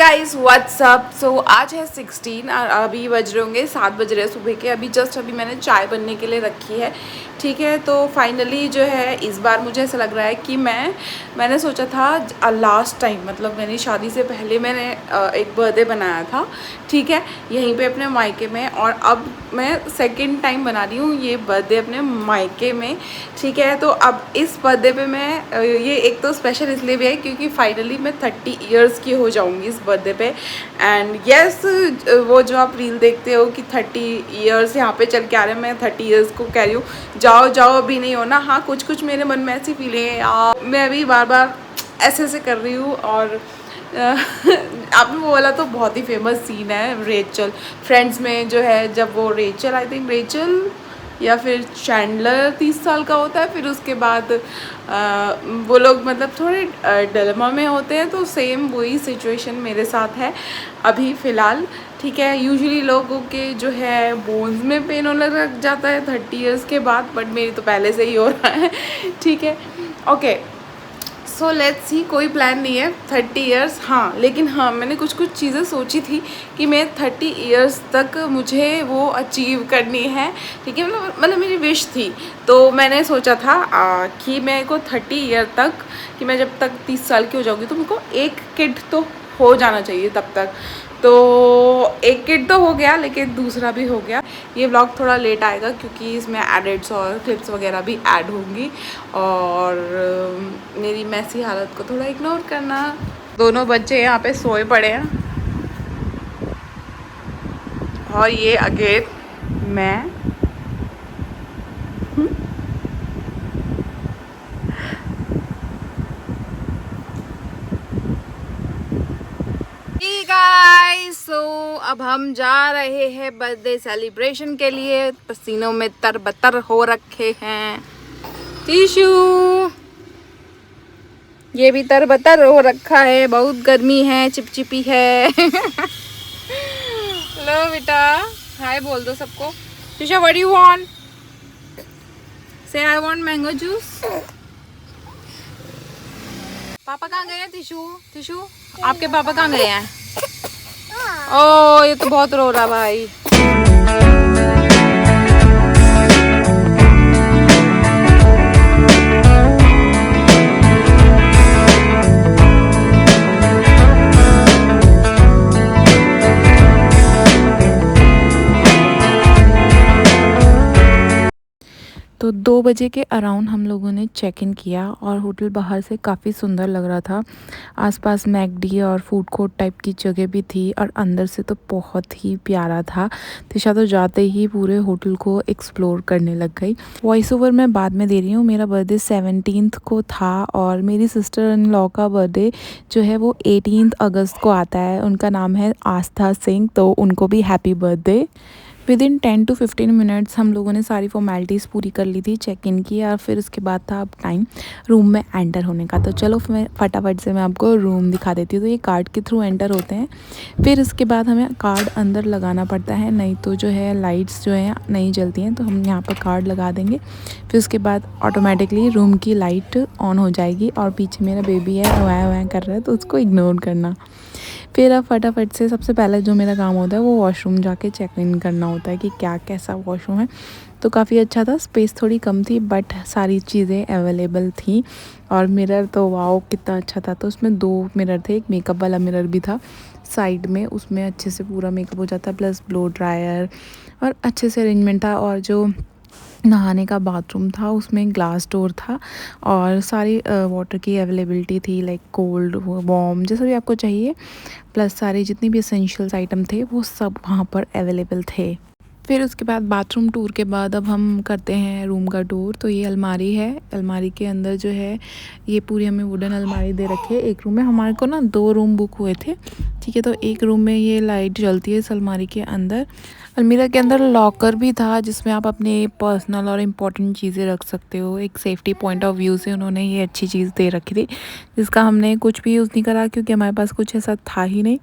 Guys what's up. सो आज है 16 और अभी बज रहे होंगे 7 बज रहे हैं सुबह के। अभी मैंने चाय बनने के लिए रखी है, ठीक है। तो फाइनली जो है इस बार मुझे ऐसा लग रहा है कि मैंने सोचा था लास्ट टाइम, मतलब मेरी शादी से पहले मैंने एक बर्थडे बनाया था, ठीक है, यहीं पे अपने मायके में। और अब मैं सेकंड टाइम बना रही हूँ ये बर्थडे अपने मायके में, ठीक है। तो अब इस बर्थडे पे मैं ये एक तो स्पेशल इसलिए भी है क्योंकि फाइनली मैं 30 इयर्स की हो जाऊँगी इस बर्थडे पे। एंड यस, वो जो आप रील देखते हो कि 30 इयर्स यहाँ पे चल के आ रहे हैं, मैं 30 इयर्स को कह रही हूँ जाओ जाओ अभी नहीं होना। हाँ, कुछ कुछ मेरे मन में ऐसी फीलिंग है यार, मैं अभी बार बार ऐसे कर रही हूँ। और आपने वो वाला तो बहुत ही फेमस सीन है रेचल फ्रेंड्स में, जो है जब वो रेचल, आई थिंक रेचल या फिर चैंडलर 30 साल का होता है, फिर उसके बाद वो लोग मतलब थोड़े डिलेमा में होते हैं। तो सेम वही सिचुएशन मेरे साथ है अभी फ़िलहाल, ठीक है। यूजुअली लोगों के जो है बोन्स में पेन होने लग जाता है 30 इयर्स के बाद, बट मेरी तो पहले से ही हो रहा है, ठीक है। ओके, सो लेट्स सी, कोई प्लान नहीं है 30 इयर्स। हाँ, लेकिन हाँ, मैंने कुछ चीज़ें सोची थी कि मैं 30 इयर्स तक मुझे वो अचीव करनी है, ठीक है। मतलब मेरी विश थी। तो मैंने सोचा था कि मेरे को 30 ईयर तक, कि मैं जब तक 30 साल की हो जाऊँगी तो मेरे को एक किड तो हो जाना चाहिए तब तक। तो एक किड तो हो गया, लेकिन दूसरा भी हो गया। ये व्लॉग थोड़ा लेट आएगा क्योंकि इसमें एडिट्स और क्लिप्स वगैरह भी ऐड होंगी, और मेरी मैसी हालत को थोड़ा इग्नोर करना। दोनों बच्चे यहाँ पे सोए पड़े हैं और ये अगेन मैं। गाइस, सो अब हम जा रहे हैं बर्थडे सेलिब्रेशन के लिए। पसीनों में तरबतर हो रखे हैं। टिशू ये भी तरबतर हो रखा है, बहुत गर्मी है, चिपचिपी है। लो बेटा, हाय बोल दो सबको। Tissue, what you want? से आई वांट मैंगो जूस। पापा कहाँ गए हैं? टिशू टिशू, आपके पापा कहाँ गए हैं? ओ, ये तो बहुत रो रहा भाई। तो 2 बजे के अराउंड हम लोगों ने चेक इन किया और होटल बाहर से काफ़ी सुंदर लग रहा था। आसपास मैकडी और फूड कोर्ट टाइप की जगह भी थी और अंदर से तो बहुत ही प्यारा था। तिशा तो जाते ही पूरे होटल को एक्सप्लोर करने लग गई। वॉइस ओवर मैं बाद में दे रही हूँ। मेरा बर्थडे 17th को था और मेरी सिस्टर इन लॉ का बर्थडे जो है वो 18 अगस्त को आता है। उनका नाम है आस्था सिंह, तो उनको भी happy birthday. Within 10 to 15 minutes हम लोगों ने सारी फॉर्मेलिटीज़ पूरी कर ली थी, चेक इन किया और फिर उसके बाद था अब टाइम रूम में एंटर होने का। तो चलो मैं फटाफट से मैं आपको रूम दिखा देती हूँ। तो ये कार्ड के थ्रू एंटर होते हैं, फिर उसके बाद हमें कार्ड अंदर लगाना पड़ता है, नहीं तो जो है लाइट्स जो है नहीं जलती हैं। तो हम यहाँ पर कार्ड लगा देंगे, फिर उसके बाद ऑटोमेटिकली रूम की लाइट ऑन हो जाएगी। और पीछे मेरा बेबी है, वाया वाया कर रहा है, तो उसको इग्नोर करना। फिर अब फटाफट से सबसे पहले जो मेरा काम होता है वो वॉशरूम जाके चेक इन करना होता है कि क्या कैसा वॉशरूम है। तो काफ़ी अच्छा था, स्पेस थोड़ी कम थी बट सारी चीज़ें अवेलेबल थी। और मिरर तो वाओ कितना अच्छा था। तो उसमें 2 मिरर थे, एक मेकअप वाला मिरर भी था साइड में, उसमें अच्छे से पूरा मेकअप हो जाता है, प्लस ब्लो ड्रायर और अच्छे से अरेंजमेंट था। और जो नहाने का बाथरूम था उसमें ग्लास डोर था और सारी वाटर की अवेलेबिलिटी थी, लाइक कोल्ड वार्म जैसा भी आपको चाहिए, प्लस सारे जितने भी एसेंशियल्स आइटम थे वो सब वहाँ पर अवेलेबल थे। फिर उसके बाद बाथरूम टूर के बाद अब हम करते हैं रूम का टूर। तो ये अलमारी है, अलमारी के अंदर जो है ये पूरी हमें वुडन अलमारी दे रखी है। एक रूम में हमारे को ना 2 रूम बुक हुए थे, ठीक है। तो एक रूम में ये लाइट जलती है इस अलमारी के अंदर। अलमीरा के अंदर लॉकर भी था जिसमें आप अपने पर्सनल और इम्पोर्टेंट चीज़ें रख सकते हो। एक सेफ्टी पॉइंट ऑफ व्यू से उन्होंने ये अच्छी चीज़ दे रखी थी जिसका हमने कुछ भी यूज़ नहीं करा क्योंकि हमारे पास कुछ ऐसा था ही नहीं।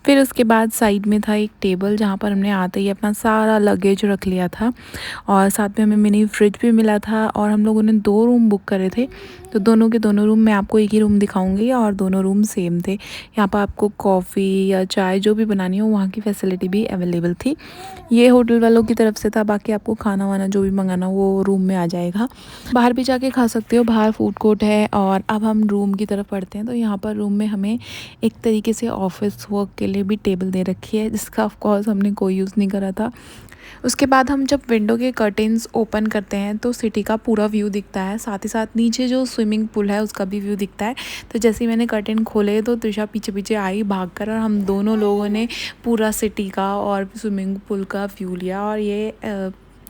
फिर उसके बाद साइड में था एक टेबल जहाँ पर हमने आते ही अपना सारा लगेज रख लिया था, और साथ में हमें मिनी फ्रिज भी मिला था। और हम लोगों ने 2 रूम बुक करे थे, तो दोनों के दोनों रूम, मैं आपको एक ही रूम दिखाऊंगी, और दोनों रूम सेम थे। यहाँ पर आपको कॉफ़ी या चाय जो भी बनानी हो वहाँ की फैसिलिटी भी अवेलेबल थी। ये होटल वालों की तरफ से था, बाकी आपको खाना वाना जो भी मंगाना वो रूम में आ जाएगा। बाहर भी जाके खा सकते हो, बाहर फूड कोर्ट है। और अब हम रूम की तरफ बढ़ते हैं, तो यहाँ पर रूम में हमें एक तरीके से ऑफिस वर्क के लिए भी टेबल दे रखी है, जिसका ऑफ कोर्स हमने कोई यूज़ नहीं करा था। उसके बाद हम जब विंडो के कर्टेन्स ओपन करते हैं तो सिटी का पूरा व्यू दिखता है, साथ ही साथ नीचे जो स्विमिंग पूल है उसका भी व्यू दिखता है। तो जैसे ही मैंने कर्टेन खोले तो त्रिशा पीछे पीछे आई भाग कर, और हम दोनों लोगों ने पूरा सिटी का और स्विमिंग पूल का व्यू लिया, और ये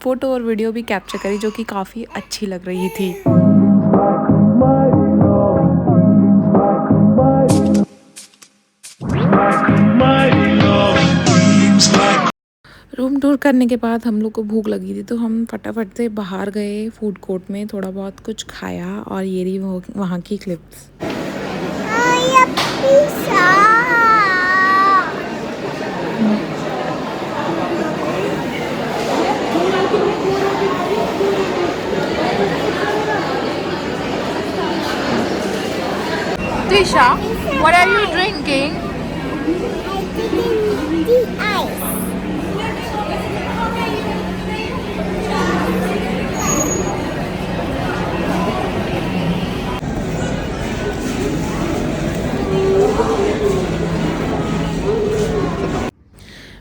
फ़ोटो और वीडियो भी कैप्चर करी, जो कि काफ़ी अच्छी लग रही थी। रूम टूर करने के बाद हम लोग को भूख लगी थी, तो हम फटाफट से बाहर गए फूड कोर्ट में, थोड़ा बहुत कुछ खाया। और ये रही वहाँ की clips. Tisha, what are you drinking?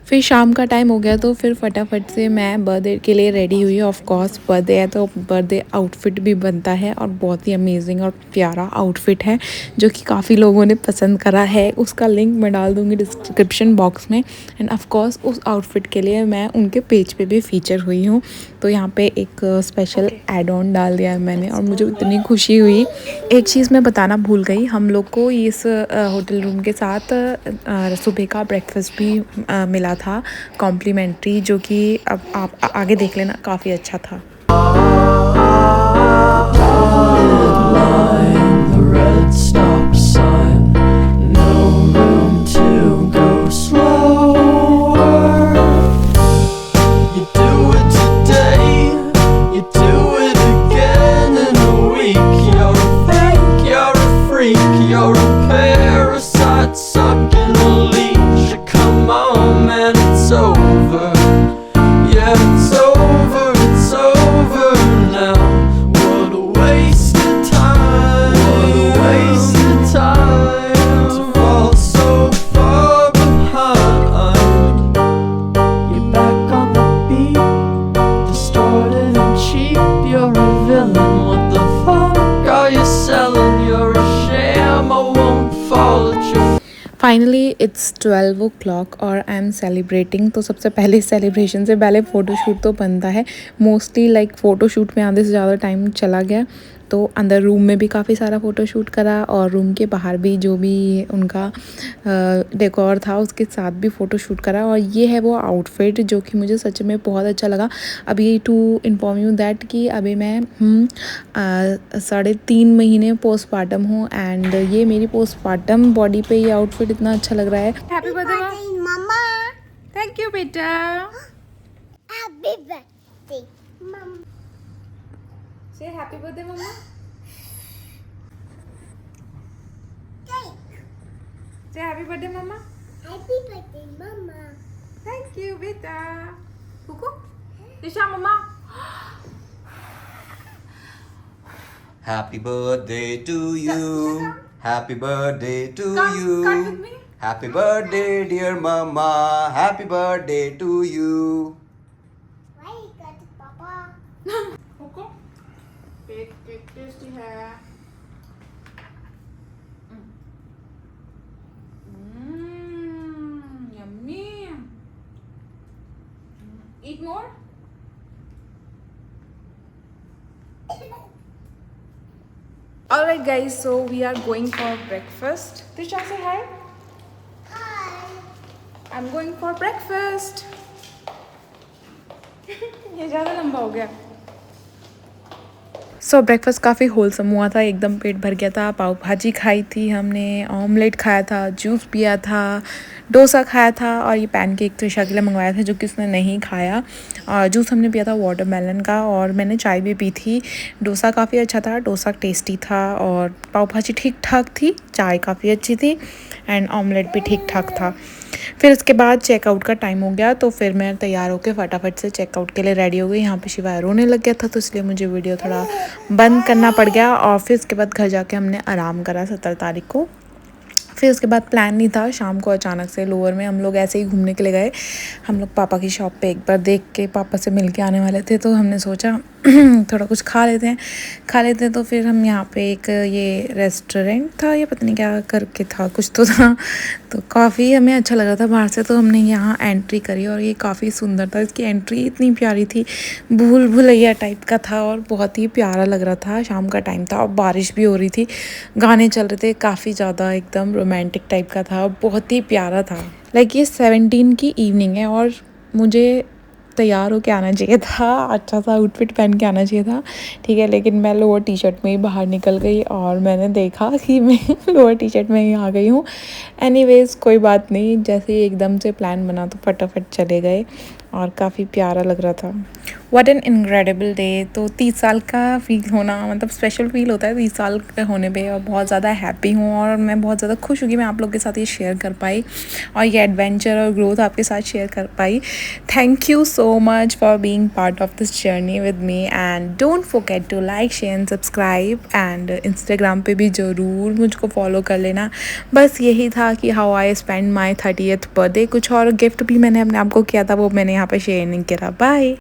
फिर शाम का टाइम हो गया, तो फिर फटाफट से मैं बर्थडे के लिए रेडी हुई। ऑफ कोर्स बर्थडे है तो बर्थडे आउटफिट भी बनता है, और बहुत ही अमेजिंग और प्यारा आउटफिट है जो कि काफ़ी लोगों ने पसंद करा है। उसका लिंक मैं डाल दूँगी डिस्क्रिप्शन बॉक्स में। एंड ऑफ कोर्स उस आउटफिट के लिए मैं उनके पेज पे भी फीचर हुई हूँ। तो यहाँ पे एक स्पेशल एड ऑन डाल दिया है मैंने, और मुझे इतनी खुशी हुई। एक चीज़ मैं बताना भूल गई, हम लोग को इस होटल रूम के साथ सुबह का ब्रेकफास्ट भी मिला था कॉम्प्लीमेंट्री, जो कि अब आप आगे देख लेना, काफ़ी अच्छा था। फाइनली इट्स 12 o'clock और आई एम सेलिब्रेटिंग। तो सबसे पहले सेलिब्रेशन से पहले फ़ोटोशूट तो बनता है। मोस्टली लाइक फ़ोटोशूट में आधे से ज़्यादा टाइम चला गया, तो अंदर रूम में भी काफ़ी सारा फ़ोटोशूट करा, और रूम के बाहर भी जो भी उनका डेकोर था उसके साथ भी फ़ोटोशूट करा। और ये है वो आउटफिट जो कि मुझे सच में बहुत अच्छा लगा। अभी टू इन्फॉर्म यू दैट कि अभी मैं 3.5 महीने पोस्टमार्टम हूँ, एंड ये मेरी पोस्टमार्टम बॉडी पे ये आउटफिट इतना अच्छा लग रहा है। हैप्पी बर्थडे मम्मा। थैंक यू बेटा। हैप्पी बर्थडे मम्मा। Say happy birthday, Mama. Say happy birthday, Mama. Happy birthday, Mama. Thank you, beta. Kuku. Tisha, Mama. Happy birthday to you. Happy birthday to you. Cut with me. Happy birthday, dear Mama. Happy birthday to you. Why you cut it, Papa? Kuku. Cake tasty है। Yummy. Eat more. Alright guys, so we are going for breakfast. Trisha, say hi. Hi. I'm going for breakfast. ये ज़्यादा लंबा हो गया। सो breakfast काफ़ी wholesome हुआ था, एकदम पेट भर गया था। पाव भाजी खाई थी हमने, ऑमलेट खाया था, जूस पिया था, डोसा खाया था और ये पैनकेक त्रिशा के लिए मंगवाया था जो कि उसने नहीं खाया। और जूस हमने पिया था वाटरमेलन का और मैंने चाय भी पी थी। डोसा काफ़ी अच्छा था, डोसा टेस्टी था और पाव भाजी ठीक ठाक थी, चाय काफ़ी अच्छी थी एंड ऑमलेट भी ठीक ठाक था। फिर उसके बाद चेकआउट का टाइम हो गया तो फिर मैं तैयार होकर फटाफट से चेकआउट के लिए रेडी हो गई। यहाँ पे शिवाय रोने लग गया था तो इसलिए मुझे वीडियो थोड़ा बंद करना पड़ गया और फिर उसके बाद घर जाके हमने आराम करा 17 तारीख को। फिर उसके बाद प्लान नहीं था, शाम को अचानक से लोअर में हम लोग ऐसे ही घूमने के लिए गए। हम लोग पापा की शॉप पे एक बार देख के पापा से मिल के आने वाले थे तो हमने सोचा थोड़ा कुछ खा लेते हैं। तो फिर हम यहाँ पे एक ये रेस्टोरेंट था, ये पता नहीं क्या करके था, कुछ तो था, तो काफ़ी हमें अच्छा लग रहा था बाहर से। तो हमने यहाँ एंट्री करी और ये काफ़ी सुंदर था, इसकी एंट्री इतनी प्यारी थी, भूल भुलैया टाइप का था और बहुत ही प्यारा लग रहा था। शाम का टाइम था और बारिश भी हो रही थी, गाने चल रहे थे, काफ़ी ज़्यादा एकदम रोमांटिक टाइप का था, बहुत ही प्यारा था। लाइक ये 17 की इवनिंग है और मुझे तैयार होके आना चाहिए था, अच्छा सा आउटफिट पहन के आना चाहिए था, ठीक है, लेकिन मैं लोअर टी शर्ट में ही बाहर निकल गई और मैंने देखा कि मैं लोअर टी शर्ट में ही आ गई हूँ। एनीवेज कोई बात नहीं, जैसे ही एकदम से प्लान बना तो फटाफट चले गए और काफ़ी प्यारा लग रहा था। What an incredible day. तो 30 साल का फील होना मतलब स्पेशल फील होता है 30 साल के होने पे और बहुत ज़्यादा हैप्पी हूँ और मैं बहुत ज़्यादा खुश हूँ कि मैं आप लोग के साथ ये शेयर कर पाई और ये एडवेंचर और ग्रोथ आपके साथ शेयर कर पाई। Thank you so much for being part of this journey with me and don't forget to like share and subscribe and Instagram पे भी ज़रूर मुझको फॉलो कर लेना। बस यही था कि how I spend my 30th birthday. कुछ और गिफ्ट भी मैंने अपने आप को किया था, वो मैंने यहाँ पे शेयर नहीं करा। बाय।